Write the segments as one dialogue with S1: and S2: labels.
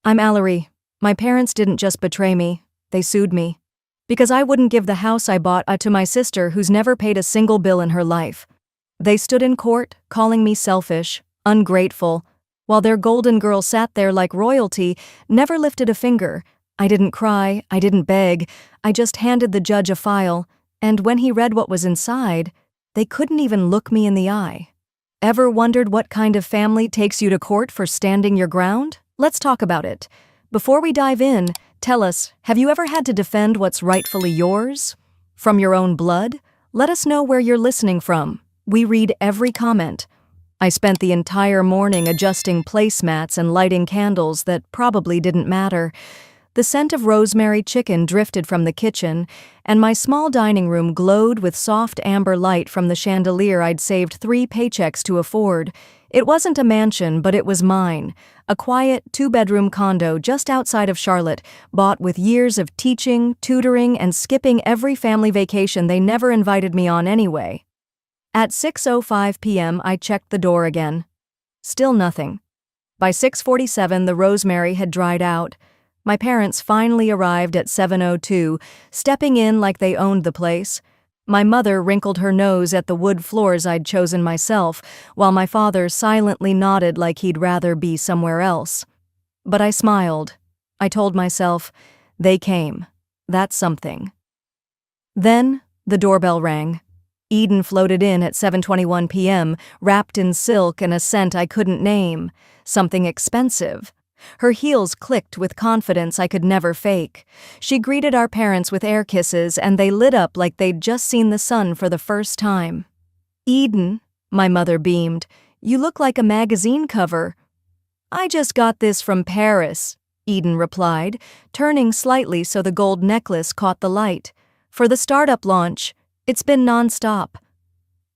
S1: I'm Allery. My parents didn't just betray me, they sued me. Because I wouldn't give the house I bought to my sister who's never paid a single bill in her life. They stood in court, calling me selfish, ungrateful, while their golden girl sat there like royalty, never lifted a finger. I didn't cry, I didn't beg, I just handed the judge a file, and when he read what was inside, they couldn't even look me in the eye. Ever wondered what kind of family takes you to court for standing your ground? Let's talk about it. Before we dive in, tell us, have you ever had to defend what's rightfully yours? From your own blood? Let us know where you're listening from. We read every comment. I spent the entire morning adjusting placemats and lighting candles that probably didn't matter. The scent of rosemary chicken drifted from the kitchen, and my small dining room glowed with soft amber light from the chandelier I'd saved 3 paychecks to afford. It wasn't a mansion, but it was mine. A quiet 2-bedroom condo just outside of Charlotte, bought with years of teaching, tutoring, and skipping every family vacation they never invited me on anyway. At 6:05 p.m., I checked the door again. Still nothing. By 6:47, the rosemary had dried out. My parents finally arrived at 7:02, stepping in like they owned the place. My mother wrinkled her nose at the wood floors I'd chosen myself, while my father silently nodded like he'd rather be somewhere else. But I smiled. I told myself, they came. That's something. Then, the doorbell rang. Eden floated in at 7:21 p.m., wrapped in silk and a scent I couldn't name. Something expensive. Her heels clicked with confidence I could never fake. She greeted our parents with air kisses, and they lit up like they'd just seen the sun for the first time. "Eden," my mother beamed, "you look like a magazine cover." "I just got this from Paris," Eden replied, turning slightly so the gold necklace caught the light. "For the startup launch. It's been nonstop."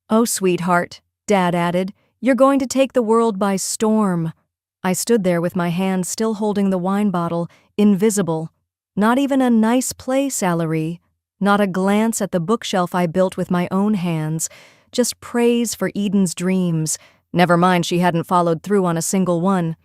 S1: "Oh, sweetheart," Dad added, "you're going to take the world by storm." I stood there with my hand still holding the wine bottle, invisible. Not even a nice place, Allery. Not a glance at the bookshelf I built with my own hands. Just praise for Eden's dreams. Never mind she hadn't followed through on a single one.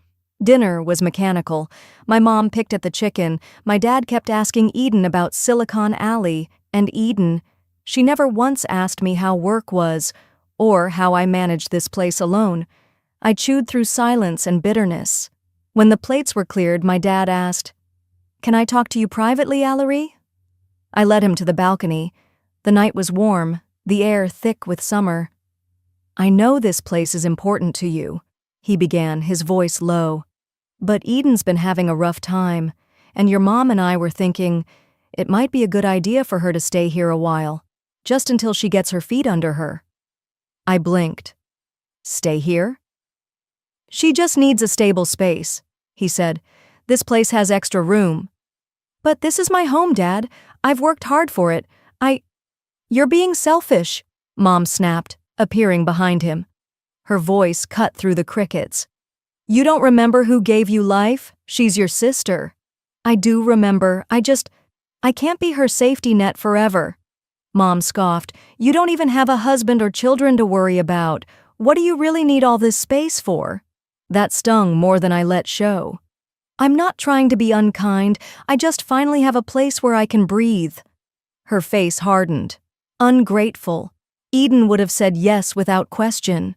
S1: Dinner was mechanical. My mom picked at the chicken. My dad kept asking Eden about Silicon Alley. And Eden, she never once asked me how work was, or how I managed this place alone. I chewed through silence and bitterness. When the plates were cleared, my dad asked, "Can I talk to you privately, Allery?" I led him to the balcony. The night was warm, the air thick with summer. "I know this place is important to you," he began, his voice low. "But Eden's been having a rough time, and your mom and I were thinking it might be a good idea for her to stay here a while, just until she gets her feet under her." I blinked. "Stay here?" "She just needs a stable space," he said. "This place has extra room." "But this is my home, Dad. I've worked hard for it. You're being selfish," Mom snapped, appearing behind him. Her voice cut through the crickets. "You don't remember who gave you life? She's your sister." "I do remember. I can't be her safety net forever." Mom scoffed. "You don't even have a husband or children to worry about. What do you really need all this space for?" That stung more than I let show. "I'm not trying to be unkind. I just finally have a place where I can breathe." Her face hardened. Ungrateful. Eden would have said yes without question.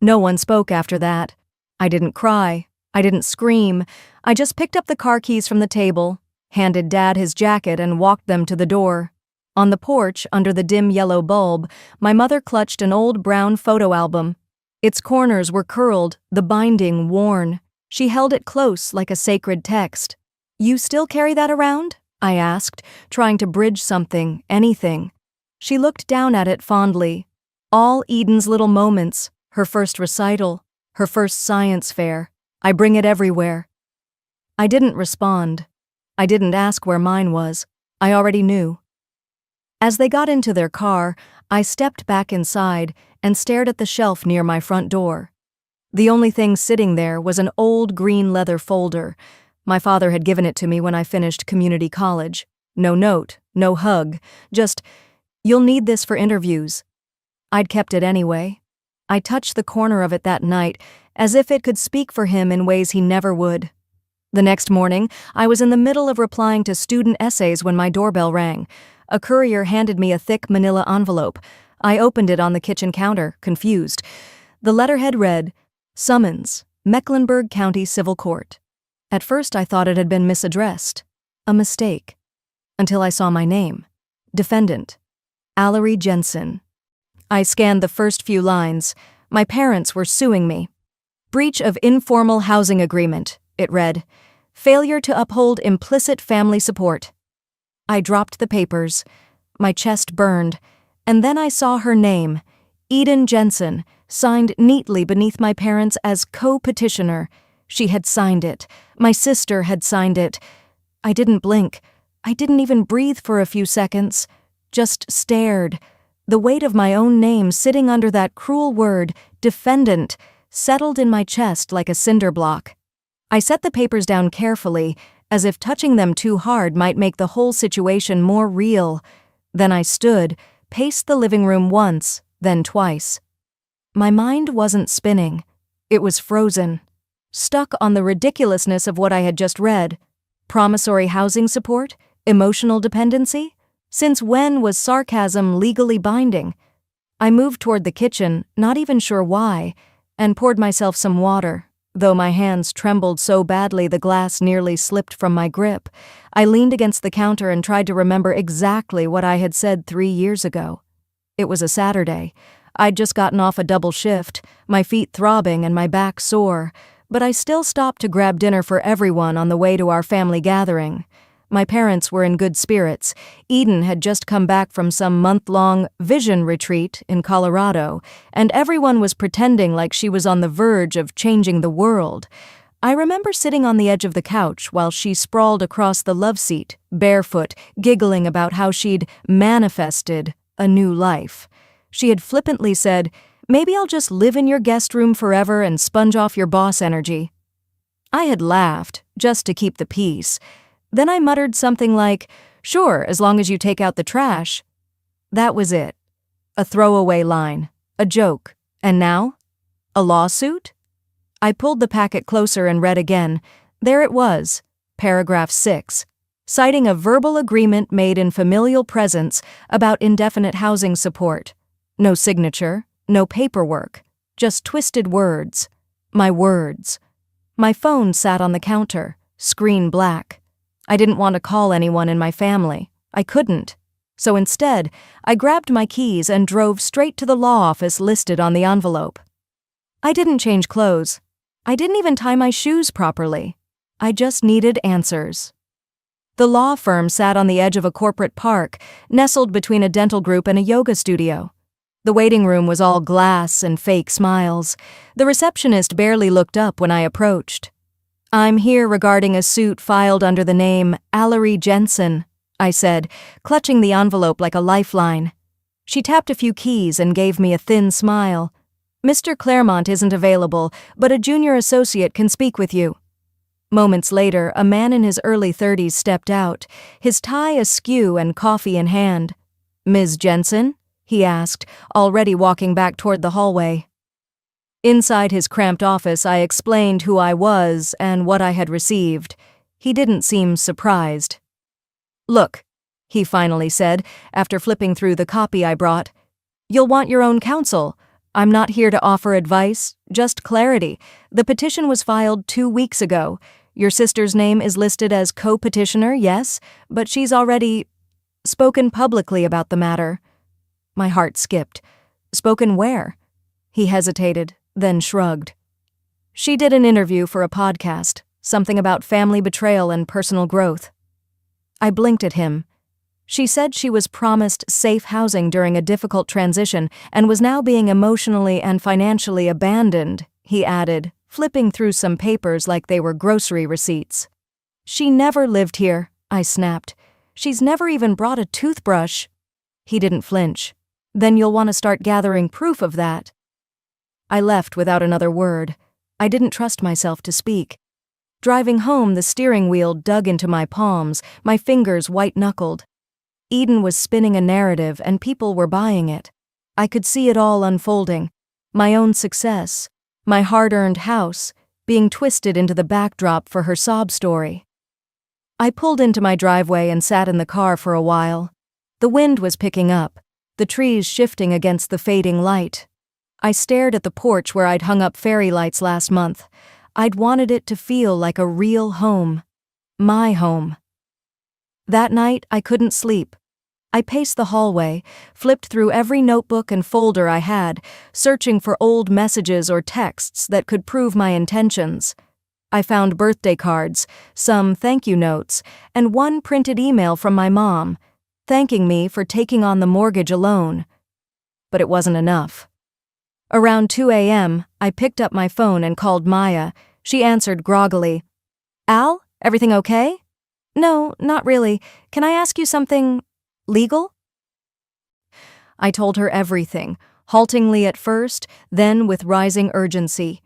S1: No one spoke after that. I didn't cry. I didn't scream. I just picked up the car keys from the table, handed Dad his jacket, and walked them to the door. On the porch, under the dim yellow bulb, my mother clutched an old brown photo album. Its corners were curled, the binding worn. She held it close like a sacred text. "You still carry that around?" I asked, trying to bridge something, anything. She looked down at it fondly. All Eden's little moments, her first recital, her first science fair. I bring it everywhere. I didn't respond. I didn't ask where mine was. I already knew. As they got into their car, I stepped back inside and stared at the shelf near my front door. The only thing sitting there was an old green leather folder. My father had given it to me when I finished community college. No note, no hug, just, "You'll need this for interviews." I'd kept it anyway. I touched the corner of it that night, as if it could speak for him in ways he never would. The next morning, I was in the middle of replying to student essays when my doorbell rang. A courier handed me a thick manila envelope. I opened it on the kitchen counter, confused. The letterhead read, "Summons, Mecklenburg County Civil Court." At first I thought it had been misaddressed. A mistake. Until I saw my name. Defendant. Allery Jensen. I scanned the first few lines. My parents were suing me. Breach of informal housing agreement, it read. Failure to uphold implicit family support. I dropped the papers. My chest burned. And then I saw her name, Eden Jensen, signed neatly beneath my parents as co-petitioner. She had signed it. My sister had signed it. I didn't blink. I didn't even breathe for a few seconds. Just stared. The weight of my own name sitting under that cruel word, defendant, settled in my chest like a cinder block. I set the papers down carefully, as if touching them too hard might make the whole situation more real. Then I stood, paced the living room once, then twice. My mind wasn't spinning. It was frozen, stuck on the ridiculousness of what I had just read. Promissory housing support? Emotional dependency? Since when was sarcasm legally binding? I moved toward the kitchen, not even sure why, and poured myself some water. Though my hands trembled so badly the glass nearly slipped from my grip, I leaned against the counter and tried to remember exactly what I had said 3 years ago. It was a Saturday. I'd just gotten off a double shift, my feet throbbing and my back sore, but I still stopped to grab dinner for everyone on the way to our family gathering. My parents were in good spirits. Eden had just come back from some month-long vision retreat in Colorado, and everyone was pretending like she was on the verge of changing the world. I remember sitting on the edge of the couch while she sprawled across the love seat, barefoot, giggling about how she'd manifested a new life. She had flippantly said, "Maybe I'll just live in your guest room forever and sponge off your boss energy." I had laughed, just to keep the peace. Then I muttered something like, "Sure, as long as you take out the trash." That was it. A throwaway line. A joke. And now? A lawsuit? I pulled the packet closer and read again. There it was. Paragraph 6. Citing a verbal agreement made in familial presence about indefinite housing support. No signature. No paperwork. Just twisted words. My words. My phone sat on the counter. Screen black. I didn't want to call anyone in my family. I couldn't. So instead, I grabbed my keys and drove straight to the law office listed on the envelope. I didn't change clothes. I didn't even tie my shoes properly. I just needed answers. The law firm sat on the edge of a corporate park, nestled between a dental group and a yoga studio. The waiting room was all glass and fake smiles. The receptionist barely looked up when I approached. "I'm here regarding a suit filed under the name Allery Jensen," I said, clutching the envelope like a lifeline. She tapped a few keys and gave me a thin smile. "Mr. Claremont isn't available, but a junior associate can speak with you." Moments later, a man in his early 30s stepped out, his tie askew and coffee in hand. "Ms. Jensen?" he asked, already walking back toward the hallway. Inside his cramped office, I explained who I was and what I had received. He didn't seem surprised. "Look," he finally said, after flipping through the copy I brought. "You'll want your own counsel. I'm not here to offer advice, just clarity. The petition was filed 2 weeks ago. Your sister's name is listed as co-petitioner, yes, but she's already spoken publicly about the matter." My heart skipped. Spoken where? He hesitated, then shrugged. "She did an interview for a podcast, something about family betrayal and personal growth." I blinked at him. "She said she was promised safe housing during a difficult transition and was now being emotionally and financially abandoned," he added, flipping through some papers like they were grocery receipts. "She never lived here," I snapped. "She's never even brought a toothbrush." He didn't flinch. "Then you'll want to start gathering proof of that." I left without another word. I didn't trust myself to speak. Driving home, the steering wheel dug into my palms, my fingers white-knuckled. Eden was spinning a narrative and people were buying it. I could see it all unfolding. My own success, my hard-earned house, being twisted into the backdrop for her sob story. I pulled into my driveway and sat in the car for a while. The wind was picking up, the trees shifting against the fading light. I stared at the porch where I'd hung up fairy lights last month. I'd wanted it to feel like a real home. My home. That night, I couldn't sleep. I paced the hallway, flipped through every notebook and folder I had, searching for old messages or texts that could prove my intentions. I found birthday cards, some thank you notes, and one printed email from my mom, thanking me for taking on the mortgage alone. But it wasn't enough. Around 2 a.m., I picked up my phone and called Maya. She answered groggily. "Al, everything okay?" "No, not really. Can I ask you something legal?" I told her everything, haltingly at first, then with rising urgency.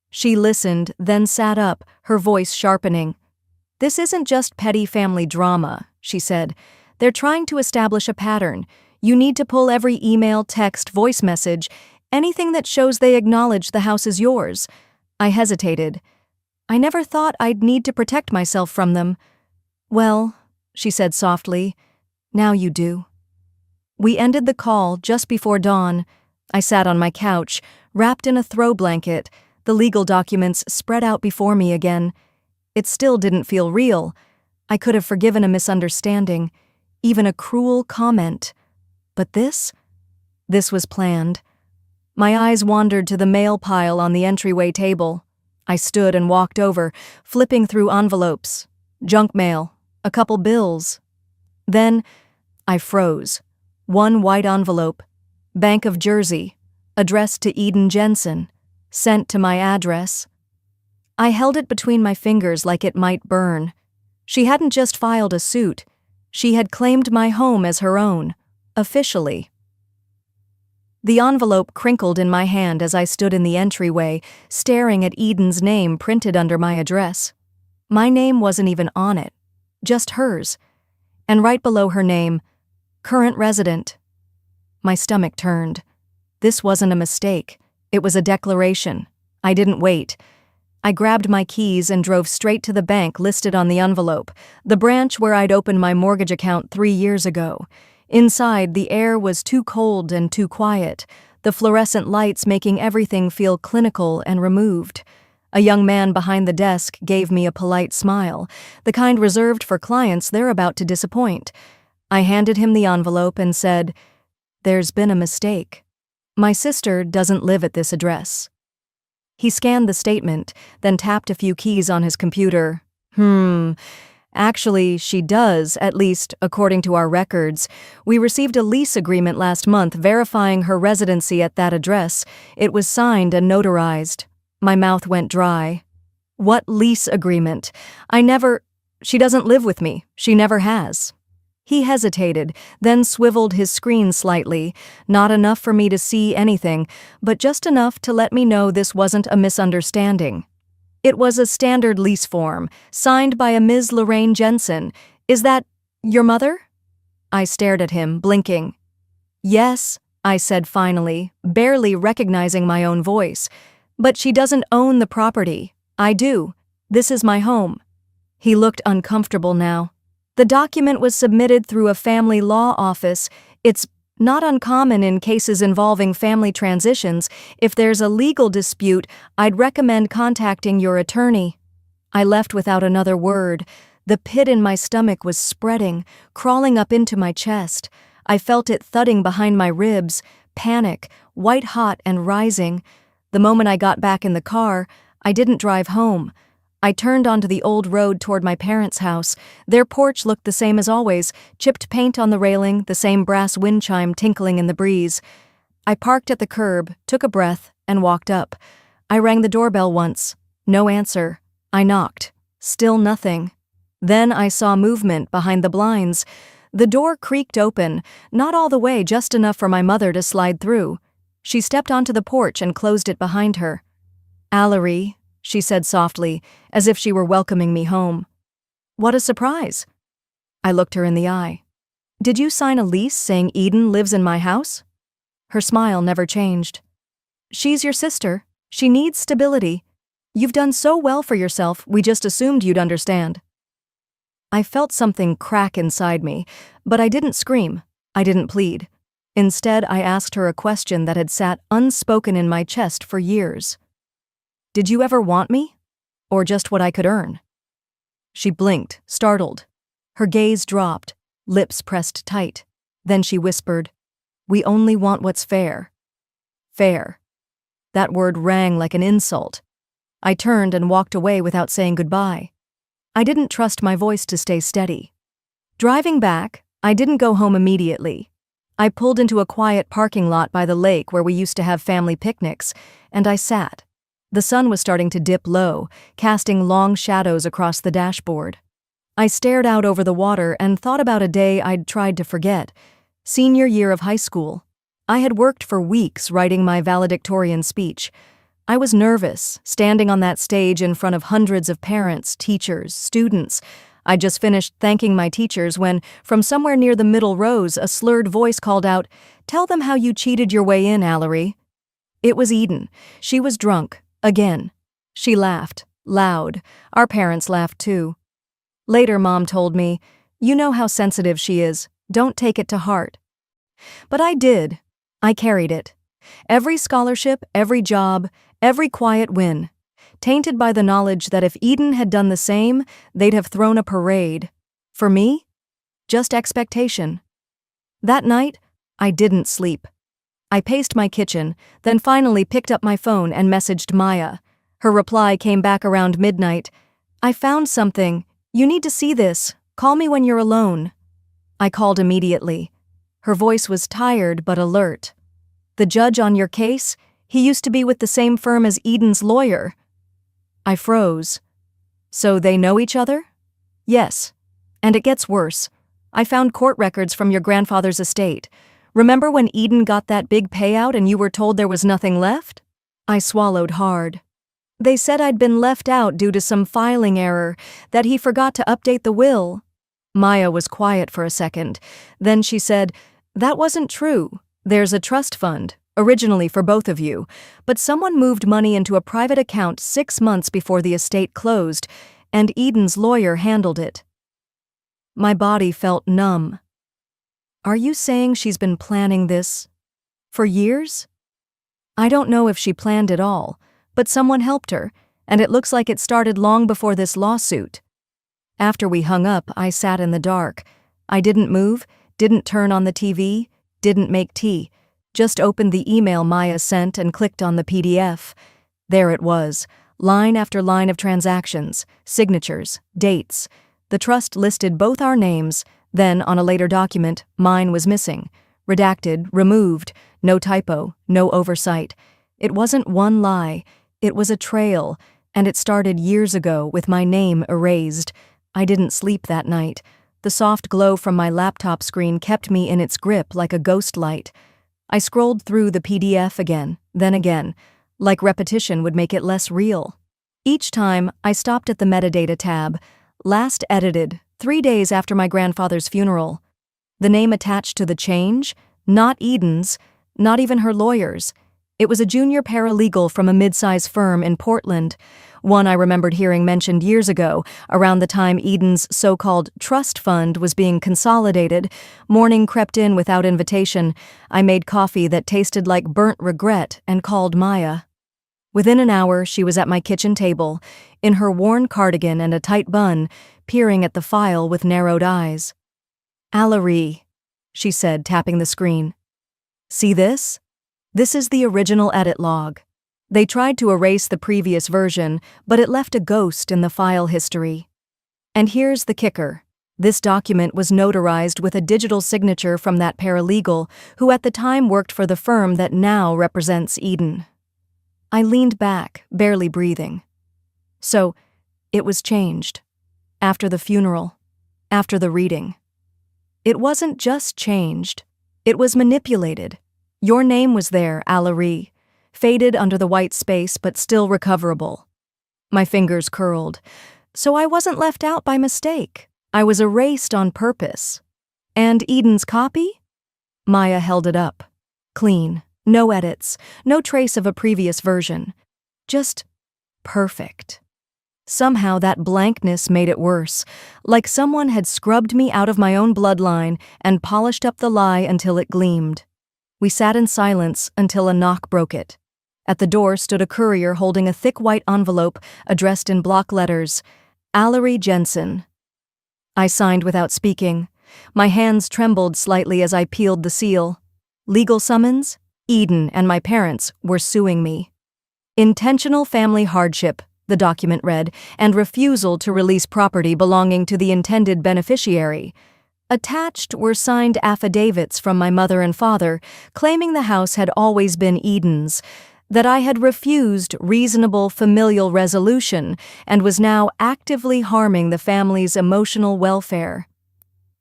S1: She listened, then sat up, her voice sharpening. "This isn't just petty family drama," she said. "They're trying to establish a pattern. You need to pull every email, text, voice message, anything that shows they acknowledge the house is yours." I hesitated. I never thought I'd need to protect myself from them. "Well," she said softly, "now you do." We ended the call just before dawn. I sat on my couch, wrapped in a throw blanket, the legal documents spread out before me again. It still didn't feel real. I could have forgiven a misunderstanding, even a cruel comment. But this was planned. My eyes wandered to the mail pile on the entryway table. I stood and walked over, flipping through envelopes, junk mail, a couple bills. Then I froze. One white envelope, Bank of Jersey, addressed to Eden Jensen, sent to my address. I held it between my fingers like it might burn. She hadn't just filed a suit. She had claimed my home as her own, officially. The envelope crinkled in my hand as I stood in the entryway, staring at Eden's name printed under my address. My name wasn't even on it, just hers. And right below her name, current resident. My stomach turned. This wasn't a mistake. It was a declaration. I didn't wait. I grabbed my keys and drove straight to the bank listed on the envelope, the branch where I'd opened my mortgage account 3 years ago. Inside, the air was too cold and too quiet, the fluorescent lights making everything feel clinical and removed. A young man behind the desk gave me a polite smile, the kind reserved for clients they're about to disappoint. I handed him the envelope and said, "There's been a mistake. My sister doesn't live at this address." He scanned the statement, then tapped a few keys on his computer. Actually, she does, at least according to our records. We received a lease agreement last month verifying her residency at that address. It was signed and notarized." My mouth went dry. "What lease agreement? She doesn't live with me. She never has." He hesitated, then swiveled his screen slightly, not enough for me to see anything, but just enough to let me know this wasn't a misunderstanding. "It was a standard lease form, signed by a Ms. Lorraine Jensen. Is that your mother?" I stared at him, blinking. "Yes," I said finally, barely recognizing my own voice. "But she doesn't own the property. I do. This is my home." He looked uncomfortable now. "The document was submitted through a family law office. It's not uncommon in cases involving family transitions. If there's a legal dispute, I'd recommend contacting your attorney." I left without another word. The pit in my stomach was spreading, crawling up into my chest. I felt it thudding behind my ribs, panic, white-hot and rising. The moment I got back in the car, I didn't drive home. I turned onto the old road toward my parents' house. Their porch looked the same as always, chipped paint on the railing, the same brass wind chime tinkling in the breeze. I parked at the curb, took a breath, and walked up. I rang the doorbell once. No answer. I knocked. Still nothing. Then I saw movement behind the blinds. The door creaked open, not all the way, just enough for my mother to slide through. She stepped onto the porch and closed it behind her. "Allery," she said softly, as if she were welcoming me home. "What a surprise." I looked her in the eye. "Did you sign a lease saying Eden lives in my house?" Her smile never changed. "She's your sister. She needs stability." You've done so well for yourself, we just assumed you'd understand. I felt something crack inside me, but I didn't scream. I didn't plead. Instead, I asked her a question that had sat unspoken in my chest for years. Did you ever want me? Or just what I could earn? She blinked, startled. Her gaze dropped, lips pressed tight. Then she whispered, "We only want what's fair." Fair. That word rang like an insult. I turned and walked away without saying goodbye. I didn't trust my voice to stay steady. Driving back, I didn't go home immediately. I pulled into a quiet parking lot by the lake where we used to have family picnics, and I sat. The sun was starting to dip low, casting long shadows across the dashboard. I stared out over the water and thought about a day I'd tried to forget. Senior year of high school. I had worked for weeks writing my valedictorian speech. I was nervous, standing on that stage in front of hundreds of parents, teachers, students. I'd just finished thanking my teachers when, from somewhere near the middle rows, a slurred voice called out, "Tell them how you cheated your way in, Allery." It was Eden. She was drunk. Again. She laughed. Loud. Our parents laughed too. Later, Mom told me, "You know how sensitive she is. Don't take it to heart." But I did. I carried it. Every scholarship, every job, every quiet win. Tainted by the knowledge that if Eden had done the same, they'd have thrown a parade. For me? Just expectation. That night, I didn't sleep. I paced my kitchen, then finally picked up my phone and messaged Maya. Her reply came back around midnight. "I found something. You need to see this. Call me when you're alone." I called immediately. Her voice was tired but alert. "The judge on your case? He used to be with the same firm as Eden's lawyer." I froze. "So they know each other?" "Yes. And it gets worse. I found court records from your grandfather's estate. Remember when Eden got that big payout and you were told there was nothing left?" I swallowed hard. "They said I'd been left out due to some filing error, that he forgot to update the will." Maya was quiet for a second. Then she said, "That wasn't true. There's a trust fund, originally for both of you, but someone moved money into a private account 6 months before the estate closed, and Eden's lawyer handled it." My body felt numb. "Are you saying she's been planning this for years?" "I don't know if she planned it all, but someone helped her, and it looks like it started long before this lawsuit." After we hung up, I sat in the dark. I didn't move, didn't turn on the TV, didn't make tea, just opened the email Maya sent and clicked on the PDF. There it was, line after line of transactions, signatures, dates. The trust listed both our names. Then, on a later document, mine was missing. Redacted, removed, no typo, no oversight. It wasn't one lie, it was a trail, and it started years ago with my name erased. I didn't sleep that night. The soft glow from my laptop screen kept me in its grip like a ghost light. I scrolled through the PDF again, then again, like repetition would make it less real. Each time, I stopped at the metadata tab, last edited, 3 days after my grandfather's funeral. The name attached to the change? Not Eden's, not even her lawyer's. It was a junior paralegal from a mid-size firm in Portland, one I remembered hearing mentioned years ago, around the time Eden's so-called trust fund was being consolidated. Morning crept in without invitation. I made coffee that tasted like burnt regret and called Maya. Within an hour, she was at my kitchen table, in her worn cardigan and a tight bun, peering at the file with narrowed eyes. "Allery," she said, tapping the screen. "See this? This is the original edit log. They tried to erase the previous version, but it left a ghost in the file history. And here's the kicker. This document was notarized with a digital signature from that paralegal who at the time worked for the firm that now represents Eden." I leaned back, barely breathing. So, it was changed. After the funeral. After the reading. It wasn't just changed. It was manipulated. Your name was there, Allery, faded under the white space but still recoverable. My fingers curled. So I wasn't left out by mistake. I was erased on purpose. And Eden's copy? Maya held it up. Clean. No edits. No trace of a previous version. Just Perfect. Somehow that blankness made it worse, like someone had scrubbed me out of my own bloodline and polished up the lie until it gleamed. We sat in silence until a knock broke it. At the door stood a courier holding a thick white envelope addressed in block letters, Allery Jensen. I signed without speaking. My hands trembled slightly as I peeled the seal. Legal summons? Eden and my parents were suing me. Intentional family hardship, the document read, and refusal to release property belonging to the intended beneficiary. Attached were signed affidavits from my mother and father, claiming the house had always been Eden's, that I had refused reasonable familial resolution and was now actively harming the family's emotional welfare.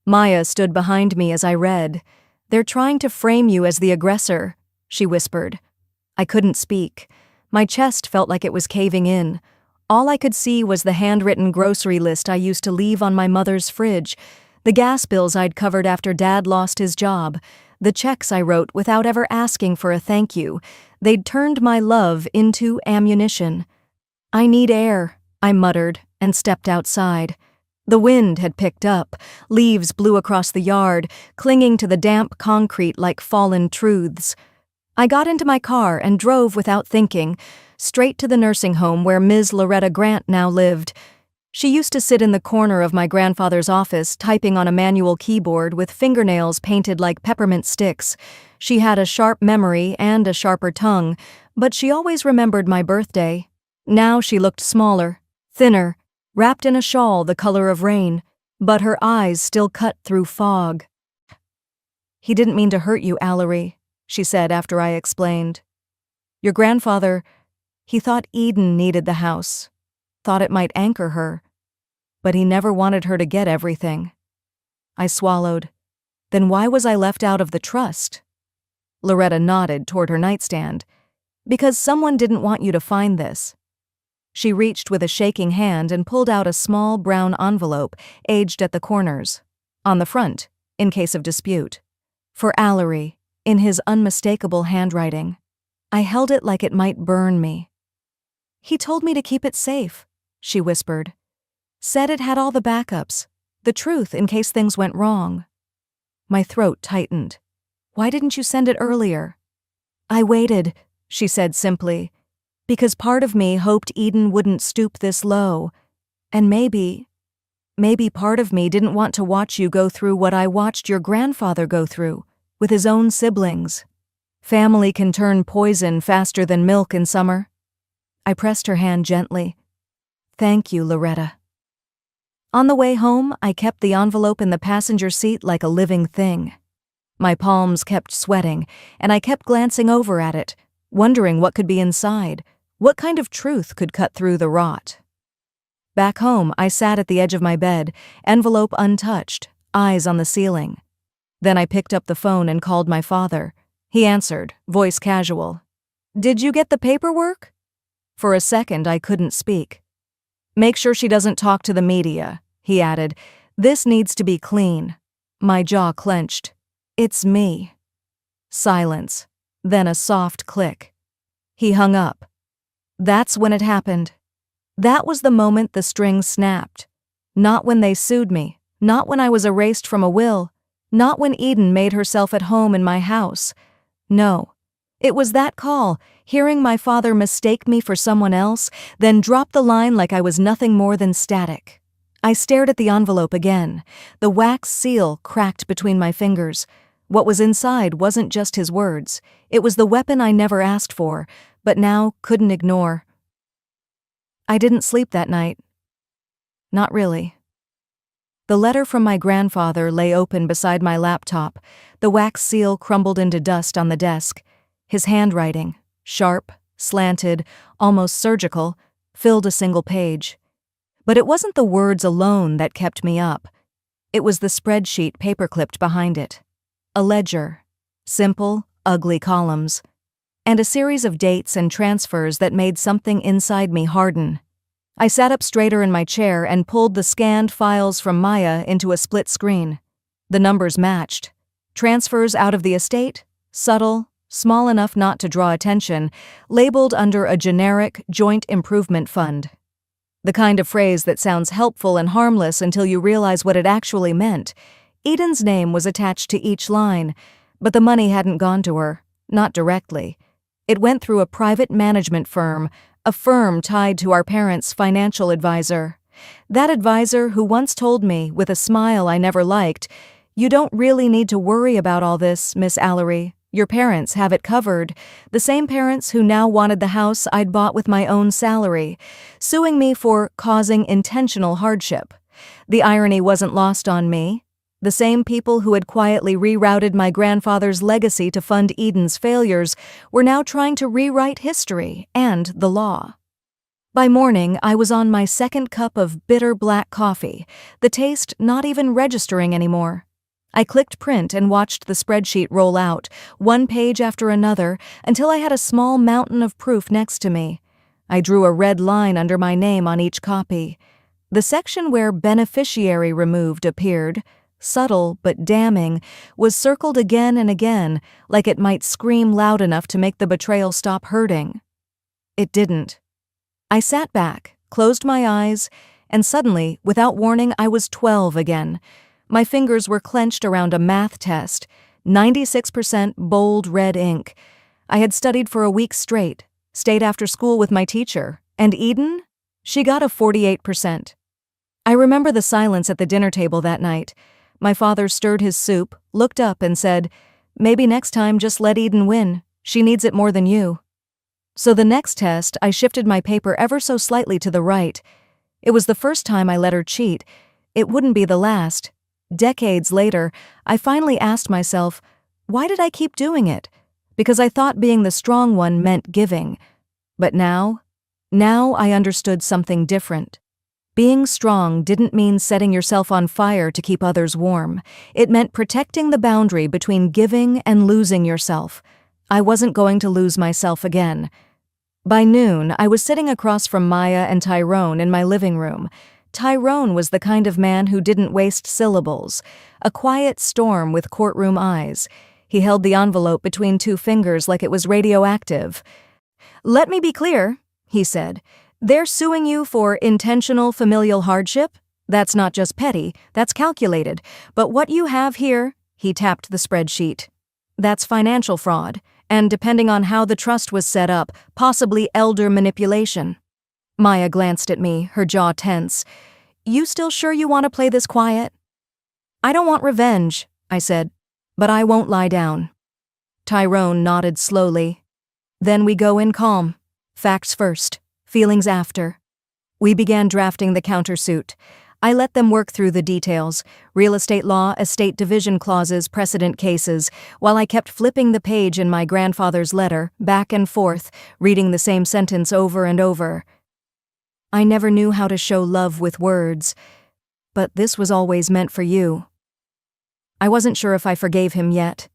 S1: Maya stood behind me as I read. "They're trying to frame you as the aggressor," she whispered. I couldn't speak. My chest felt like it was caving in. All I could see was the handwritten grocery list I used to leave on my mother's fridge, the gas bills I'd covered after Dad lost his job, the checks I wrote without ever asking for a thank you. They'd turned my love into ammunition. "I need air," I muttered and stepped outside. The wind had picked up. Leaves blew across the yard, clinging to the damp concrete like fallen truths. I got into my car and drove without thinking, straight to the nursing home where Ms. Loretta Grant now lived. She used to sit in the corner of my grandfather's office, typing on a manual keyboard with fingernails painted like peppermint sticks. She had a sharp memory and a sharper tongue, but she always remembered my birthday. Now she looked smaller, thinner, wrapped in a shawl the color of rain, but her eyes still cut through fog. "He didn't mean to hurt you, Allery," she said after I explained. "Your grandfather, he thought Eden needed the house. Thought it might anchor her, but he never wanted her to get everything." I swallowed. Then why was I left out of the trust? Loretta nodded toward her nightstand. "Because someone didn't want you to find this." She reached with a shaking hand and pulled out a small brown envelope, aged at the corners. On the front, in case of dispute. For Allery, in his unmistakable handwriting. I held it like it might burn me. "He told me to keep it safe," she whispered. "Said it had all the backups, the truth in case things went wrong." My throat tightened. "Why didn't you send it earlier?" "I waited," she said simply, "because part of me hoped Eden wouldn't stoop this low. And maybe part of me didn't want to watch you go through what I watched your grandfather go through, with his own siblings. Family can turn poison faster than milk in summer." I pressed her hand gently. "Thank you, Loretta." On the way home, I kept the envelope in the passenger seat like a living thing. My palms kept sweating, and I kept glancing over at it, wondering what could be inside, what kind of truth could cut through the rot. Back home, I sat at the edge of my bed, envelope untouched, eyes on the ceiling. Then I picked up the phone and called my father. He answered, voice casual. "Did you get the paperwork?" For a second, I couldn't speak. "Make sure she doesn't talk to the media," he added. "This needs to be clean." My jaw clenched. "It's me." Silence, then a soft click. He hung up. That's when it happened. That was the moment the string snapped. Not when they sued me, not when I was erased from a will, not when Eden made herself at home in my house. No. It was that call, hearing my father mistake me for someone else, then drop the line like I was nothing more than static. I stared at the envelope again, the wax seal cracked between my fingers. What was inside wasn't just his words. It was the weapon I never asked for, but now couldn't ignore. I didn't sleep that night. Not really. The letter from my grandfather lay open beside my laptop, the wax seal crumbled into dust on the desk. His handwriting, sharp, slanted, almost surgical, filled a single page. But it wasn't the words alone that kept me up. It was the spreadsheet paperclipped behind it. A ledger, simple, ugly columns, and a series of dates and transfers that made something inside me harden. I sat up straighter in my chair and pulled the scanned files from Maya into a split screen. The numbers matched. Transfers out of the estate, subtle, small enough not to draw attention, labeled under a generic joint improvement fund. The kind of phrase that sounds helpful and harmless until you realize what it actually meant. Eden's name was attached to each line, but the money hadn't gone to her, not directly. It went through a private management firm, a firm tied to our parents' financial advisor. That advisor who once told me, with a smile I never liked, "You don't really need to worry about all this, Miss Allery. Your parents have it covered." The same parents who now wanted the house I'd bought with my own salary, suing me for causing intentional hardship. The irony wasn't lost on me. The same people who had quietly rerouted my grandfather's legacy to fund Eden's failures were now trying to rewrite history and the law. By morning, I was on my second cup of bitter black coffee, the taste not even registering anymore. I clicked print and watched the spreadsheet roll out, one page after another, until I had a small mountain of proof next to me. I drew a red line under my name on each copy. The section where beneficiary removed appeared, subtle but damning, was circled again and again, like it might scream loud enough to make the betrayal stop hurting. It didn't. I sat back, closed my eyes, and suddenly, without warning, I was 12 again. My fingers were clenched around a math test, 96% bold red ink. I had studied for a week straight, stayed after school with my teacher, and Eden? She got a 48%. I remember the silence at the dinner table that night. My father stirred his soup, looked up and said, "Maybe next time just let Eden win. She needs it more than you." So the next test, I shifted my paper ever so slightly to the right. It was the first time I let her cheat. It wouldn't be the last. Decades later, I finally asked myself, why did I keep doing it? Because I thought being the strong one meant giving. But now I understood something different. Being strong didn't mean setting yourself on fire to keep others warm. It meant protecting the boundary between giving and losing yourself. I wasn't going to lose myself again. By noon, I was sitting across from Maya and Tyrone in my living room. Tyrone was the kind of man who didn't waste syllables, a quiet storm with courtroom eyes. He held the envelope between two fingers like it was radioactive. "Let me be clear," he said. "They're suing you for intentional familial hardship? That's not just petty, that's calculated. But what you have here," he tapped the spreadsheet, "that's financial fraud, and depending on how the trust was set up, possibly elder manipulation." Maya glanced at me, her jaw tense. "You still sure you want to play this quiet?" "I don't want revenge," I said, "but I won't lie down." Tyrone nodded slowly. "Then we go in calm. Facts first, feelings after." We began drafting the countersuit. I let them work through the details, real estate law, estate division clauses, precedent cases, while I kept flipping the page in my grandfather's letter, back and forth, reading the same sentence over and over. "I never knew how to show love with words, but this was always meant for you." I wasn't sure if I forgave him yet,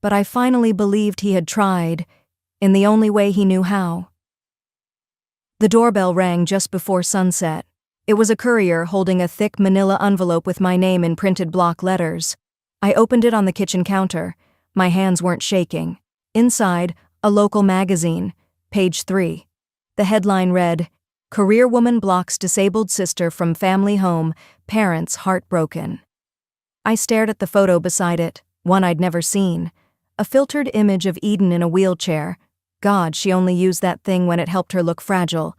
S1: but I finally believed he had tried, in the only way he knew how. The doorbell rang just before sunset. It was a courier holding a thick manila envelope with my name in printed block letters. I opened it on the kitchen counter. My hands weren't shaking. Inside, a local magazine, page 3. The headline read, "Career woman blocks disabled sister from family home, parents heartbroken." I stared at the photo beside it, one I'd never seen. A filtered image of Eden in a wheelchair. God, she only used that thing when it helped her look fragile.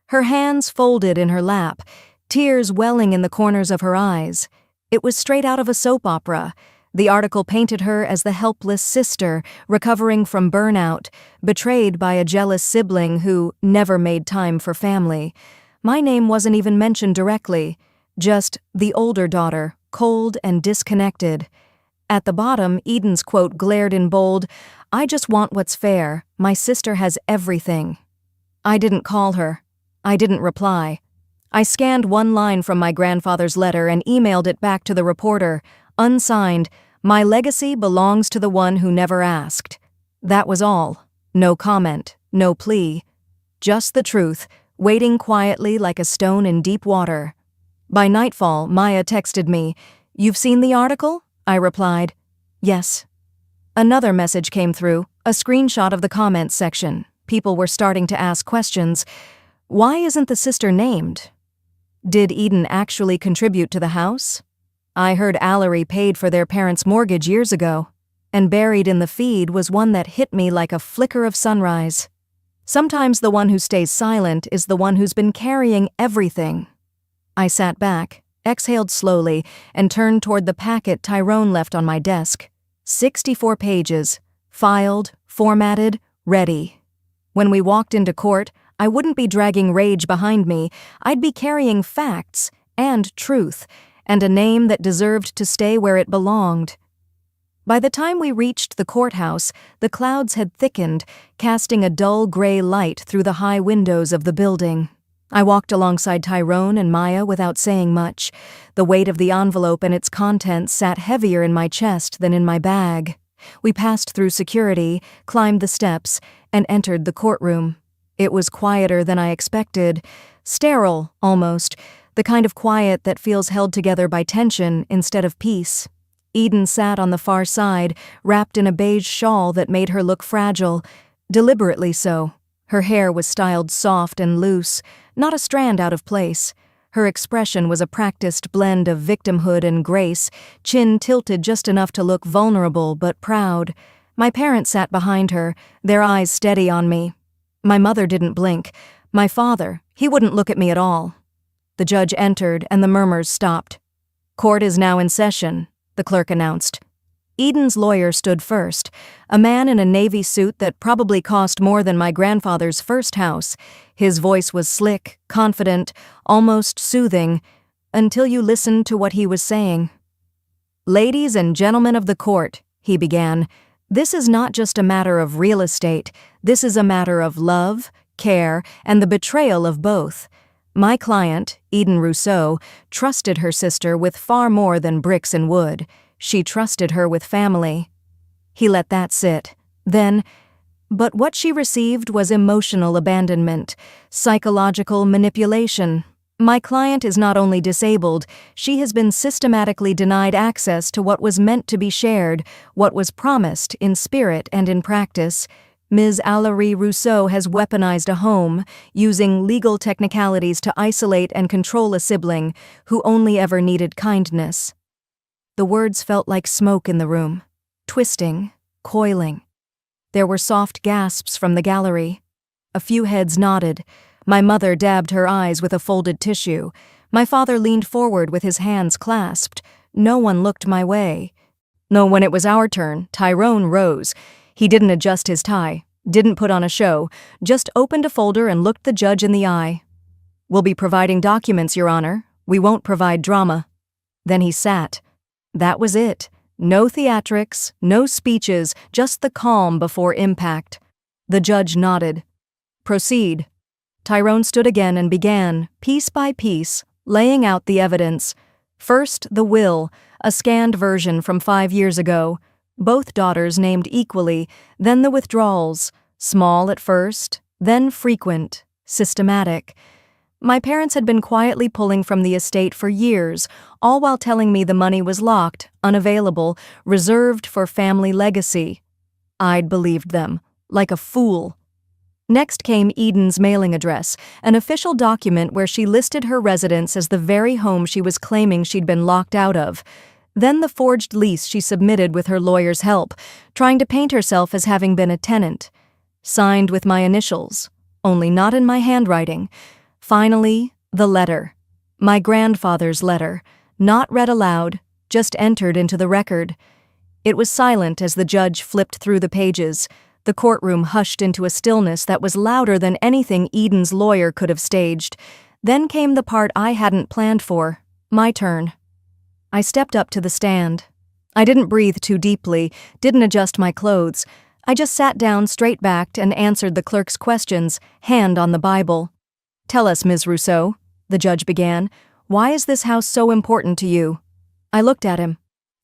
S1: Her hands folded in her lap, tears welling in the corners of her eyes. It was straight out of a soap opera. The article painted her as the helpless sister, recovering from burnout, betrayed by a jealous sibling who never made time for family. My name wasn't even mentioned directly, just the older daughter, cold and disconnected. At the bottom, Eden's quote glared in bold, "I just want what's fair. My sister has everything." I didn't call her. I didn't reply. I scanned one line from my grandfather's letter and emailed it back to the reporter, unsigned, "My legacy belongs to the one who never asked." That was all. No comment, no plea. Just the truth, waiting quietly like a stone in deep water. By nightfall, Maya texted me, "You've seen the article?" I replied, "Yes." Another message came through, A screenshot of the comments section. People were starting to ask questions. Why isn't the sister named? Did Eden actually contribute to the house? I heard Allery paid for their parents' mortgage years ago, and buried in the feed was one that hit me like a flicker of sunrise. Sometimes the one who stays silent is the one who's been carrying everything. I sat back, exhaled slowly, and turned toward the packet Tyrone left on my desk. 64 pages, filed, formatted, ready. When we walked into court, I wouldn't be dragging rage behind me. I'd be carrying facts and truth, and a name that deserved to stay where it belonged. By the time we reached the courthouse, the clouds had thickened, casting a dull gray light through the high windows of the building. I walked alongside Tyrone and Maya without saying much. The weight of the envelope and its contents sat heavier in my chest than in my bag. We passed through security, climbed the steps, and entered the courtroom. It was quieter than I expected, sterile, almost, the kind of quiet that feels held together by tension instead of peace. Eden sat on the far side, wrapped in a beige shawl that made her look fragile, deliberately so. Her hair was styled soft and loose, not a strand out of place. Her expression was a practiced blend of victimhood and grace, chin tilted just enough to look vulnerable but proud. My parents sat behind her, their eyes steady on me. My mother didn't blink. My father, he wouldn't look at me at all. The judge entered and the murmurs stopped. "Court is now in session," the clerk announced. Eden's lawyer stood first, a man in a navy suit that probably cost more than my grandfather's first house. His voice was slick, confident, almost soothing, until you listened to what he was saying. "Ladies and gentlemen of the court," he began, "this is not just a matter of real estate. This is a matter of love, care, and the betrayal of both. My client, Eden Rousseau, trusted her sister with far more than bricks and wood. She trusted her with family." He let that sit. Then, but what she received was emotional abandonment, psychological manipulation. My client is not only disabled, she has been systematically denied access to what was meant to be shared, what was promised in spirit and in practice. Ms. Allery Rousseau has weaponized a home, using legal technicalities to isolate and control a sibling who only ever needed kindness. The words felt like smoke in the room, twisting, coiling. There were soft gasps from the gallery. A few heads nodded. My mother dabbed her eyes with a folded tissue. My father leaned forward with his hands clasped. No one looked my way. No, when it was our turn, Tyrone rose. He didn't adjust his tie, didn't put on a show, just opened a folder and looked the judge in the eye. "We'll be providing documents, Your Honor. We won't provide drama." Then he sat. That was it. No theatrics, no speeches, just the calm before impact. The judge nodded. "Proceed." Tyrone stood again and began, piece by piece, laying out the evidence. First, the will, a scanned version from 5 years ago. Both daughters named equally, then the withdrawals, small at first, then frequent, systematic. My parents had been quietly pulling from the estate for years, all while telling me the money was locked, unavailable, reserved for family legacy. I'd believed them, like a fool. Next came Eden's mailing address, an official document where she listed her residence as the very home she was claiming she'd been locked out of. Then the forged lease she submitted with her lawyer's help, trying to paint herself as having been a tenant. Signed with my initials, only not in my handwriting. Finally, the letter. My grandfather's letter, not read aloud, just entered into the record. It was silent as the judge flipped through the pages. The courtroom hushed into a stillness that was louder than anything Eden's lawyer could have staged. Then came the part I hadn't planned for, my turn. I stepped up to the stand. I didn't breathe too deeply, didn't adjust my clothes. I just sat down straight-backed and answered the clerk's questions, hand on the Bible. "Tell us, Ms. Rousseau," the judge began, "why is this house so important to you?" I looked at him.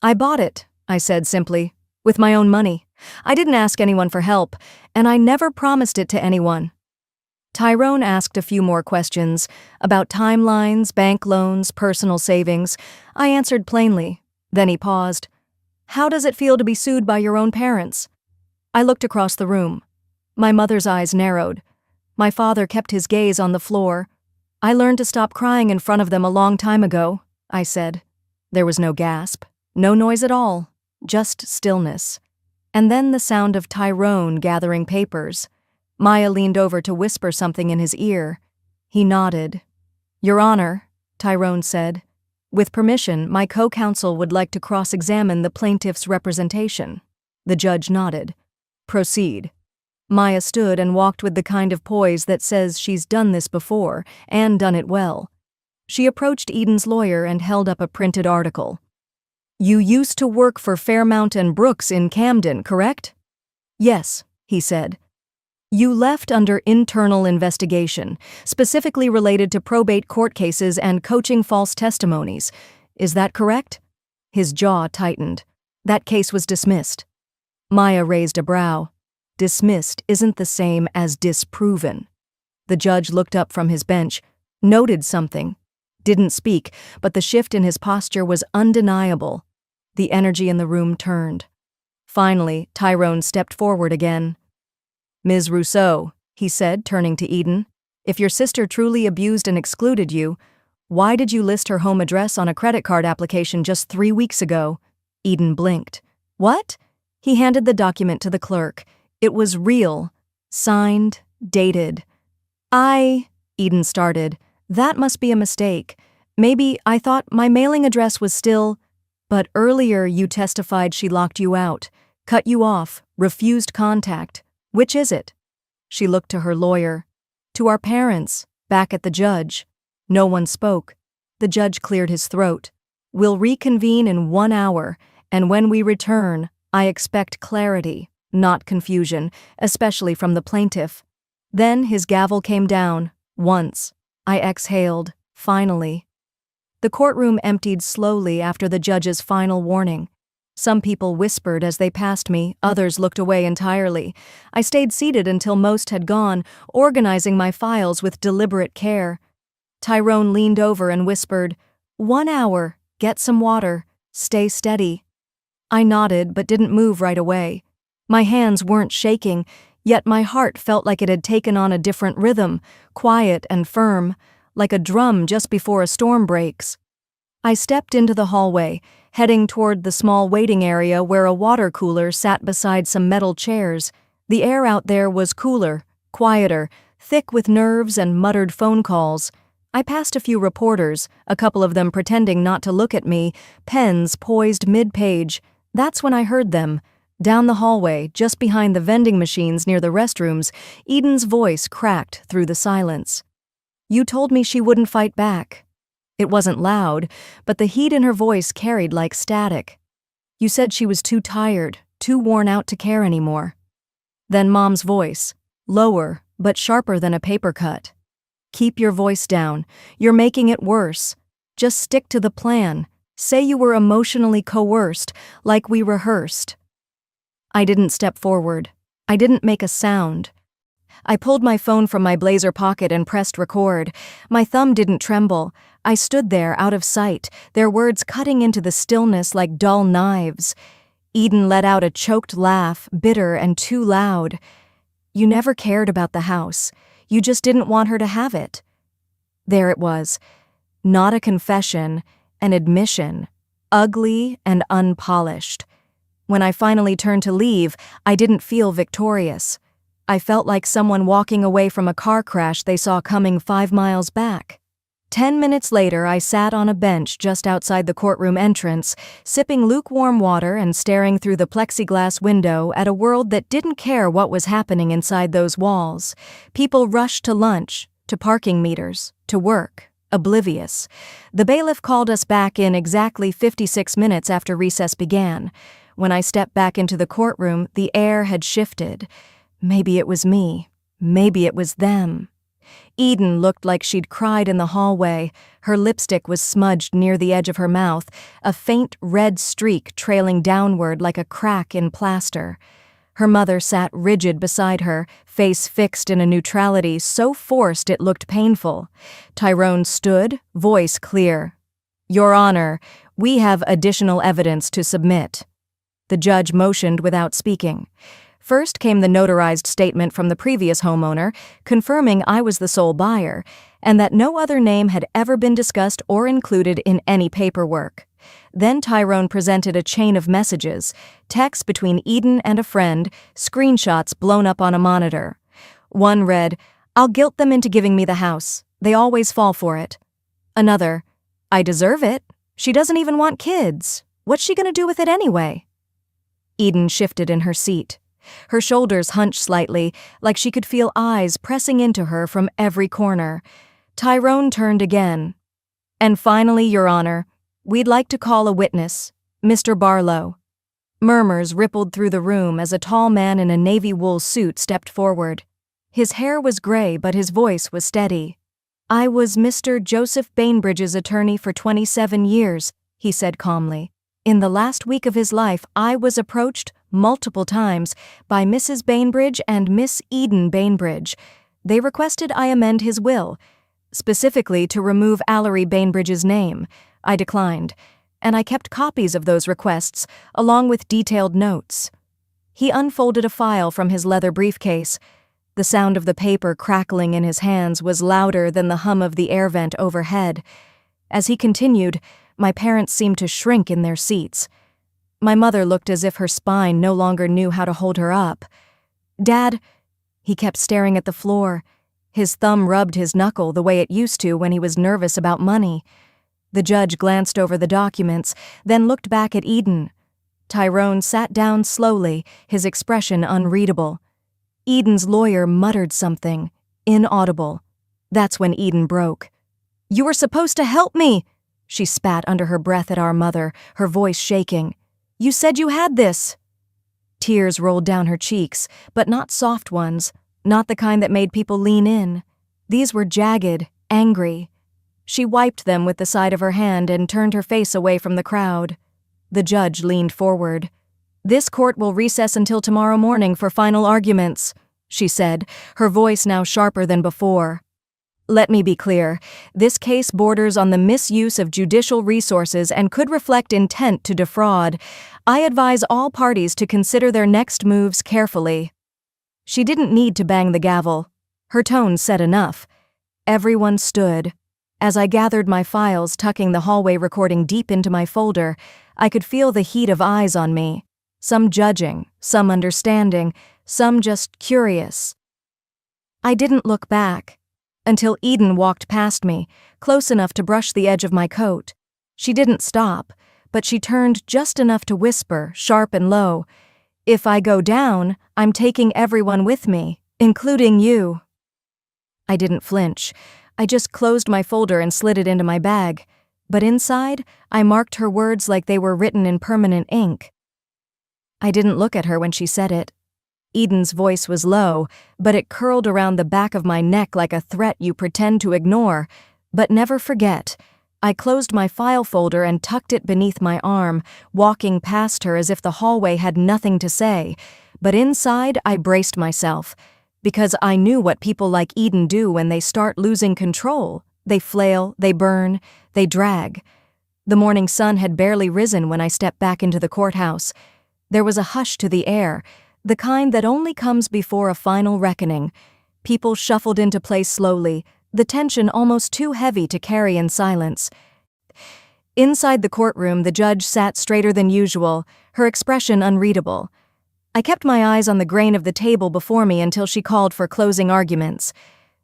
S1: "I bought it," I said simply, "with my own money. I didn't ask anyone for help, and I never promised it to anyone." Tyrone asked a few more questions about timelines, bank loans, personal savings. I answered plainly. Then he paused. "How does it feel to be sued by your own parents?" I looked across the room. My mother's eyes narrowed. My father kept his gaze on the floor. "I learned to stop crying in front of them a long time ago," I said. There was no gasp, no noise at all, just stillness. And then the sound of Tyrone gathering papers. Maya leaned over to whisper something in his ear. He nodded. "Your Honor," Tyrone said, "with permission, my co-counsel would like to cross-examine the plaintiff's representation." The judge nodded. "Proceed." Maya stood and walked with the kind of poise that says she's done this before, and done it well. She approached Eden's lawyer and held up a printed article. "You used to work for Fairmount and Brooks in Camden, correct?" "Yes," he said. "You left under internal investigation, specifically related to probate court cases and coaching false testimonies. Is that correct?" His jaw tightened. "That case was dismissed." Maya raised a brow. "Dismissed isn't the same as disproven." The judge looked up from his bench, noted something, didn't speak, but the shift in his posture was undeniable. The energy in the room turned. Finally, Tyrone stepped forward again. "Ms. Rousseau," he said, turning to Eden, "if your sister truly abused and excluded you, why did you list her home address on a credit card application just 3 weeks ago?" Eden blinked. "What?" He handed the document to the clerk. It was real, signed, dated. Eden started. "That must be a mistake. Maybe I thought my mailing address was still—" "But earlier you testified she locked you out, cut you off, refused contact. Which is it?" She looked to her lawyer. "To our parents, back at the judge." No one spoke. The judge cleared his throat. "We'll reconvene in 1 hour, and when we return, I expect clarity, not confusion, especially from the plaintiff." Then his gavel came down, once. I exhaled, finally. The courtroom emptied slowly after the judge's final warning. Some people whispered as they passed me, others looked away entirely. I stayed seated until most had gone, organizing my files with deliberate care. Tyrone leaned over and whispered, "1 hour, get some water, stay steady." I nodded but didn't move right away. My hands weren't shaking, yet my heart felt like it had taken on a different rhythm, quiet and firm, like a drum just before a storm breaks. I stepped into the hallway, heading toward the small waiting area where a water cooler sat beside some metal chairs. The air out there was cooler, quieter, thick with nerves and muttered phone calls. I passed a few reporters, a couple of them pretending not to look at me, pens poised mid-page. That's when I heard them. Down the hallway, just behind the vending machines near the restrooms, Eden's voice cracked through the silence. "You told me she wouldn't fight back." It wasn't loud, but the heat in her voice carried like static. "You said she was too tired, too worn out to care anymore." Then Mom's voice, lower, but sharper than a paper cut. "Keep your voice down. You're making it worse. Just stick to the plan. Say you were emotionally coerced, like we rehearsed." I didn't step forward. I didn't make a sound. I pulled my phone from my blazer pocket and pressed record. My thumb didn't tremble. I stood there, out of sight, their words cutting into the stillness like dull knives. Eden let out a choked laugh, bitter and too loud. "You never cared about the house. You just didn't want her to have it." There it was. Not a confession, an admission, ugly and unpolished. When I finally turned to leave, I didn't feel victorious. I felt like someone walking away from a car crash they saw coming 5 miles back. 10 minutes later, I sat on a bench just outside the courtroom entrance, sipping lukewarm water and staring through the plexiglass window at a world that didn't care what was happening inside those walls. People rushed to lunch, to parking meters, to work, oblivious. The bailiff called us back in exactly 56 minutes after recess began. When I stepped back into the courtroom, the air had shifted. Maybe it was me. Maybe it was them. Eden looked like she'd cried in the hallway. Her lipstick was smudged near the edge of her mouth, a faint red streak trailing downward like a crack in plaster. Her mother sat rigid beside her, face fixed in a neutrality so forced it looked painful. Tyrone stood, voice clear. "Your Honor, we have additional evidence to submit." The judge motioned without speaking. First came the notarized statement from the previous homeowner, confirming I was the sole buyer, and that no other name had ever been discussed or included in any paperwork. Then Tyrone presented a chain of messages, texts between Eden and a friend, screenshots blown up on a monitor. One read, "I'll guilt them into giving me the house. They always fall for it." Another, "I deserve it. She doesn't even want kids. What's she gonna do with it anyway?" Eden shifted in her seat. Her shoulders hunched slightly, like she could feel eyes pressing into her from every corner. Tyrone turned again. "And finally, Your Honor, we'd like to call a witness, Mr. Barlow." Murmurs rippled through the room as a tall man in a navy wool suit stepped forward. His hair was gray, but his voice was steady. "I was Mr. Joseph Bainbridge's attorney for 27 years, he said calmly. "In the last week of his life, I was approached multiple times by Mrs. Bainbridge and Miss Eden Bainbridge. They requested I amend his will, specifically to remove Allery Bainbridge's name. I declined, and I kept copies of those requests, along with detailed notes." He unfolded a file from his leather briefcase. The sound of the paper crackling in his hands was louder than the hum of the air vent overhead. As he continued, my parents seemed to shrink in their seats. My mother looked as if her spine no longer knew how to hold her up. "Dad," he kept staring at the floor. His thumb rubbed his knuckle the way it used to when he was nervous about money. The judge glanced over the documents, then looked back at Eden. Tyrone sat down slowly, his expression unreadable. Eden's lawyer muttered something, inaudible. That's when Eden broke. "You were supposed to help me!" She spat under her breath at our mother, her voice shaking. "You said you had this!" Tears rolled down her cheeks, but not soft ones, not the kind that made people lean in. These were jagged, angry. She wiped them with the side of her hand and turned her face away from the crowd. The judge leaned forward. "This court will recess until tomorrow morning for final arguments," she said, her voice now sharper than before. "Let me be clear. This case borders on the misuse of judicial resources and could reflect intent to defraud. I advise all parties to consider their next moves carefully." She didn't need to bang the gavel. Her tone said enough. Everyone stood. As I gathered my files, tucking the hallway recording deep into my folder, I could feel the heat of eyes on me. Some judging, some understanding, some just curious. I didn't look back until Eden walked past me, close enough to brush the edge of my coat. She didn't stop, but she turned just enough to whisper, sharp and low, "If I go down, I'm taking everyone with me, including you." I didn't flinch. I just closed my folder and slid it into my bag. But inside, I marked her words like they were written in permanent ink. I didn't look at her when she said it. Eden's voice was low, but it curled around the back of my neck like a threat you pretend to ignore. But never forget. I closed my file folder and tucked it beneath my arm, walking past her as if the hallway had nothing to say. But inside, I braced myself, because I knew what people like Eden do when they start losing control. They flail, they burn, they drag. The morning sun had barely risen when I stepped back into the courthouse. There was a hush to the air, the kind that only comes before a final reckoning. People shuffled into place slowly, the tension almost too heavy to carry in silence. Inside the courtroom, the judge sat straighter than usual, her expression unreadable. I kept my eyes on the grain of the table before me until she called for closing arguments.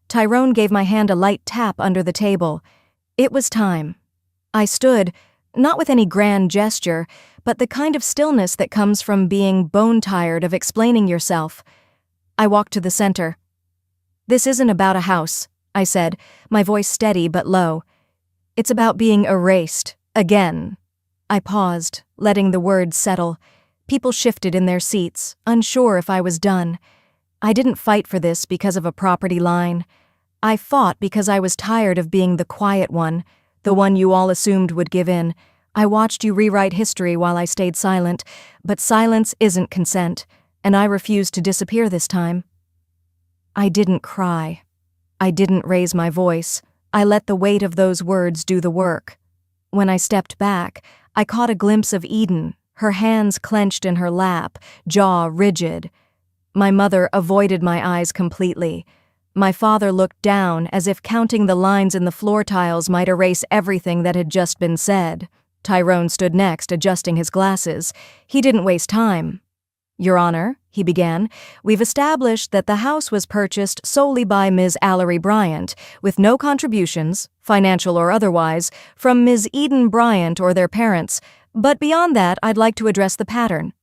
S1: Tyrone gave my hand a light tap under the table. It was time. I stood, not with any grand gesture, but the kind of stillness that comes from being bone-tired of explaining yourself. I walked to the center. "This isn't about a house," I said, my voice steady but low. "It's about being erased, again." I paused, letting the words settle. People shifted in their seats, unsure if I was done. I didn't fight for this because of a property line. I fought because I was tired of being the quiet one, the one you all assumed would give in. I watched you rewrite history while I stayed silent, but silence isn't consent, and I refused to disappear this time. I didn't cry. I didn't raise my voice. I let the weight of those words do the work. When I stepped back, I caught a glimpse of Eden, her hands clenched in her lap, jaw rigid. My mother avoided my eyes completely. My father looked down as if counting the lines in the floor tiles might erase everything that had just been said. Tyrone stood next, adjusting his glasses. He didn't waste time. "Your Honor," he began, "we've established that the house was purchased solely by Ms. Allery Bryant, with no contributions, financial or otherwise, from Ms. Eden Bryant or their parents. But beyond that, I'd like to address the pattern."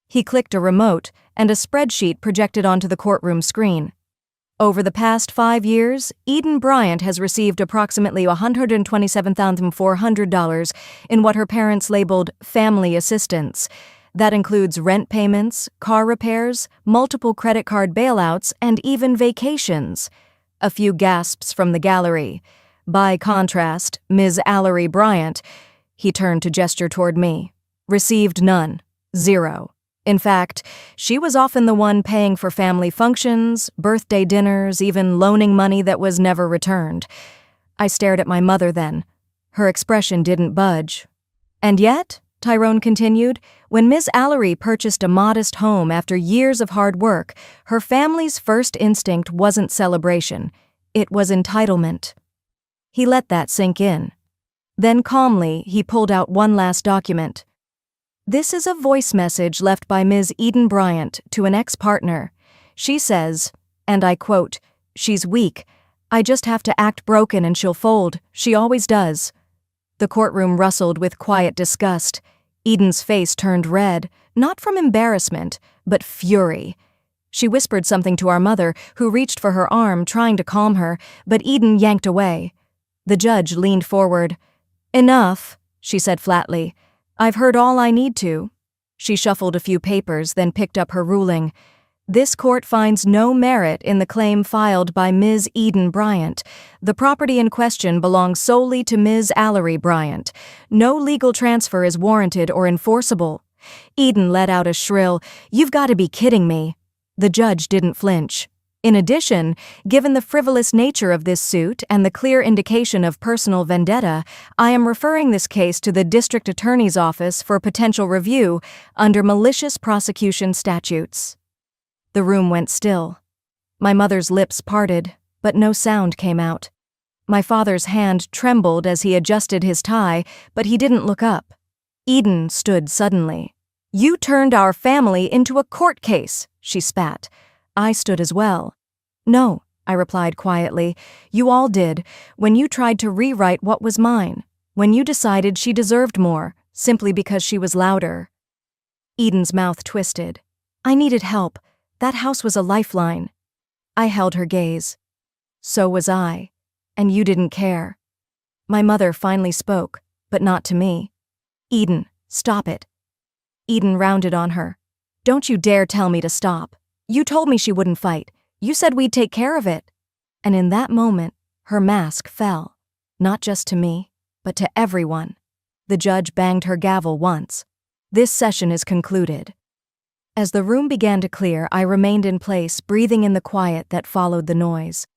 S1: He clicked a remote, and a spreadsheet projected onto the courtroom screen. Over the past 5 years, Eden Bryant has received approximately $127,400 in what her parents labeled family assistance. That includes rent payments, car repairs, multiple credit card bailouts, and even vacations. A few gasps from the gallery. By contrast, Ms. Allery Bryant, he turned to gesture toward me, received none. 0. In fact, she was often the one paying for family functions, birthday dinners, even loaning money that was never returned. I stared at my mother then. Her expression didn't budge. "And yet," Tyrone continued, "when Ms. Allery purchased a modest home after years of hard work, her family's first instinct wasn't celebration. It was entitlement." He let that sink in. Then calmly, he pulled out one last document. "This is a voice message left by Ms. Eden Bryant to an ex-partner. She says, and I quote, 'She's weak. I just have to act broken and she'll fold. She always does.'" The courtroom rustled with quiet disgust. Eden's face turned red, not from embarrassment, but fury. She whispered something to our mother, who reached for her arm, trying to calm her, but Eden yanked away. The judge leaned forward. "Enough," she said flatly. "I've heard all I need to." She shuffled a few papers, then picked up her ruling. "This court finds no merit in the claim filed by Ms. Eden Bryant. The property in question belongs solely to Ms. Allery Bryant. No legal transfer is warranted or enforceable." Eden let out a shrill, "You've got to be kidding me." The judge didn't flinch. In addition, given the frivolous nature of this suit and the clear indication of personal vendetta, I am referring this case to the District Attorney's Office for potential review under malicious prosecution statutes. The room went still. My mother's lips parted, but no sound came out. My father's hand trembled as he adjusted his tie, but he didn't look up. Eden stood suddenly. "You turned our family into a court case," she spat. I stood as well. "No," I replied quietly. "You all did, when you tried to rewrite what was mine, when you decided she deserved more, simply because she was louder." Eden's mouth twisted. "I needed help. That house was a lifeline." I held her gaze. "So was I. And you didn't care." My mother finally spoke, but not to me. "Eden, stop it." Eden rounded on her. "Don't you dare tell me to stop. You told me she wouldn't fight. You said we'd take care of it." And in that moment, her mask fell. Not just to me, but to everyone. The judge banged her gavel once. "This session is concluded." As the room began to clear, I remained in place, breathing in the quiet that followed the noise.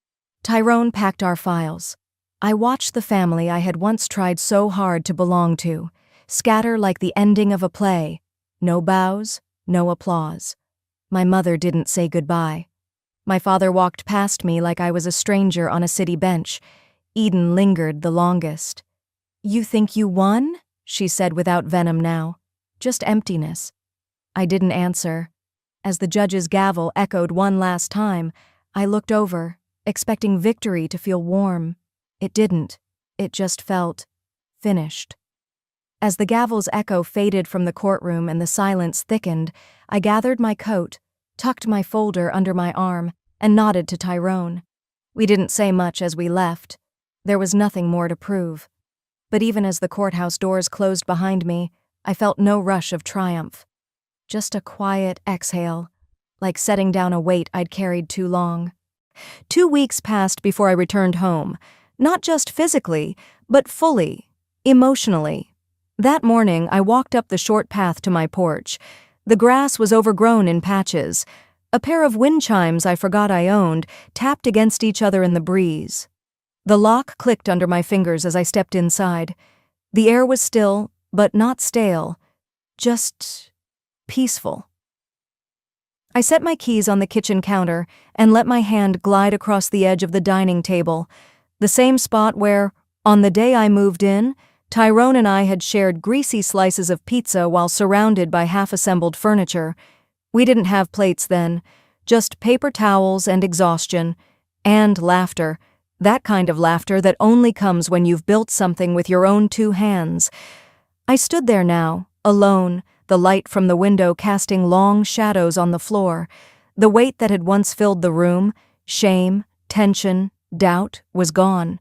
S1: Tyrone packed our files. I watched the family I had once tried so hard to belong to, scatter like the ending of a play. No bows, no applause. My mother didn't say goodbye. My father walked past me like I was a stranger on a city bench. Eden lingered the longest. "You think you won?" she said without venom now. Just emptiness. I didn't answer. As the judge's gavel echoed one last time, I looked over, expecting victory to feel warm. It didn't. It just felt finished. As the gavel's echo faded from the courtroom and the silence thickened, I gathered my coat, tucked my folder under my arm, and nodded to Tyrone. We didn't say much as we left. There was nothing more to prove. But even as the courthouse doors closed behind me, I felt no rush of triumph. Just a quiet exhale, like setting down a weight I'd carried too long. 2 weeks passed before I returned home, not just physically, but fully, emotionally. That morning, I walked up the short path to my porch. The grass was overgrown in patches. A pair of wind chimes I forgot I owned tapped against each other in the breeze. The lock clicked under my fingers as I stepped inside. The air was still, but not stale, just peaceful. I set my keys on the kitchen counter and let my hand glide across the edge of the dining table, the same spot where, on the day I moved in, Tyrone and I had shared greasy slices of pizza while surrounded by half-assembled furniture. We didn't have plates then, just paper towels and exhaustion, and laughter, that kind of laughter that only comes when you've built something with your own two hands. I stood there now, alone, the light from the window casting long shadows on the floor. The weight that had once filled the room, shame, tension, doubt, was gone.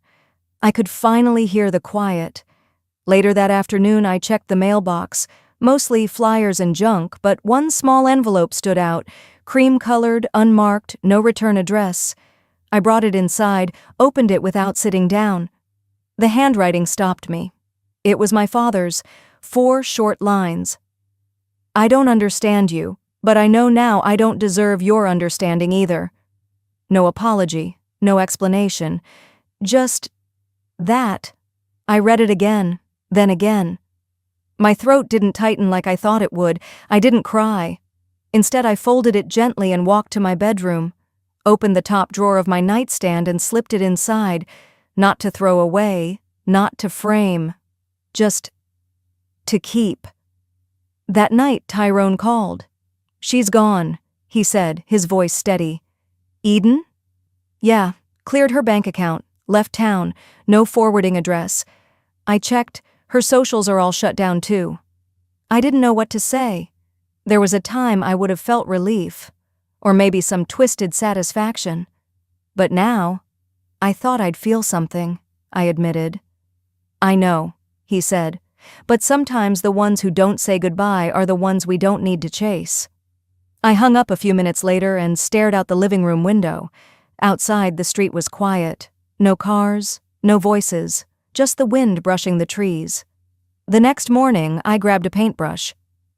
S1: I could finally hear the quiet. Later that afternoon I checked the mailbox, mostly flyers and junk, but one small envelope stood out, cream-colored, unmarked, no return address. I brought it inside, opened it without sitting down. The handwriting stopped me. It was my father's, 4 short lines. I don't understand you, but I know now I don't deserve your understanding either. No apology, no explanation, just that. I read it again, then again. My throat didn't tighten like I thought it would. I didn't cry. Instead, I folded it gently and walked to my bedroom, opened the top drawer of my nightstand and slipped it inside, not to throw away, not to frame, just to keep. That night, Tyrone called. "She's gone," he said, his voice steady. "Eden?" "Yeah, cleared her bank account, left town, no forwarding address. I checked, her socials are all shut down too." I didn't know what to say. There was a time I would have felt relief, or maybe some twisted satisfaction. But now, I thought I'd feel something, I admitted. "I know," he said, "but sometimes the ones who don't say goodbye are the ones we don't need to chase." I hung up a few minutes later and stared out the living room window. Outside, the street was quiet. No cars, no voices, just the wind brushing the trees. The next morning, I grabbed a paintbrush.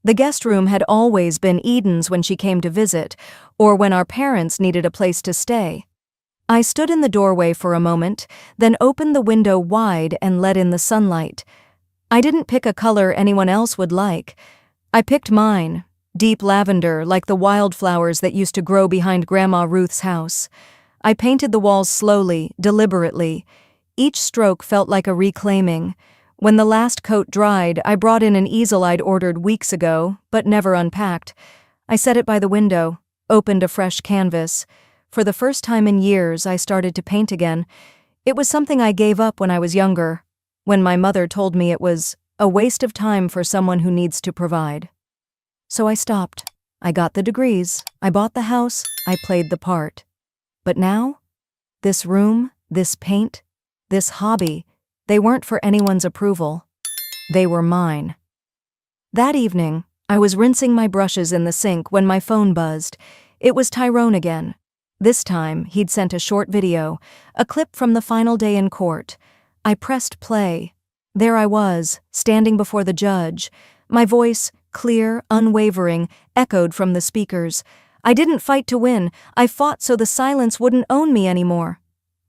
S1: The guest room had always been Eden's when she came to visit, or when our parents needed a place to stay. I stood in the doorway for a moment, then opened the window wide and let in the sunlight. I didn't pick a color anyone else would like. I picked mine, deep lavender like the wildflowers that used to grow behind Grandma Ruth's house. I painted the walls slowly, deliberately. Each stroke felt like a reclaiming. When the last coat dried, I brought in an easel I'd ordered weeks ago, but never unpacked. I set it by the window, opened a fresh canvas. For the first time in years, I started to paint again. It was something I gave up when I was younger, when my mother told me it was a waste of time for someone who needs to provide. So I stopped. I got the degrees, I bought the house, I played the part. But now, this room, this paint, this hobby, they weren't for anyone's approval. They were mine. That evening, I was rinsing my brushes in the sink when my phone buzzed. It was Tyrone again. This time, he'd sent a short video, a clip from the final day in court. I pressed play. There I was, standing before the judge. My voice, clear, unwavering, echoed from the speakers. I didn't fight to win. I fought so the silence wouldn't own me anymore.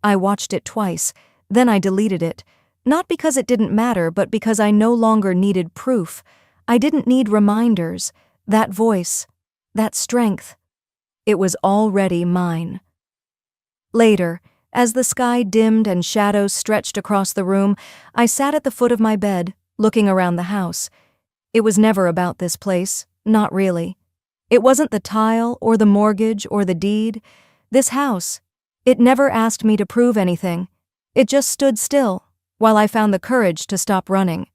S1: I watched it twice. Then I deleted it. Not because it didn't matter, but because I no longer needed proof. I didn't need reminders. That voice, that strength. It was already mine. Later, as the sky dimmed and shadows stretched across the room, I sat at the foot of my bed, looking around the house. It was never about this place, not really. It wasn't the tile or the mortgage or the deed. This house, it never asked me to prove anything. It just stood still, while I found the courage to stop running.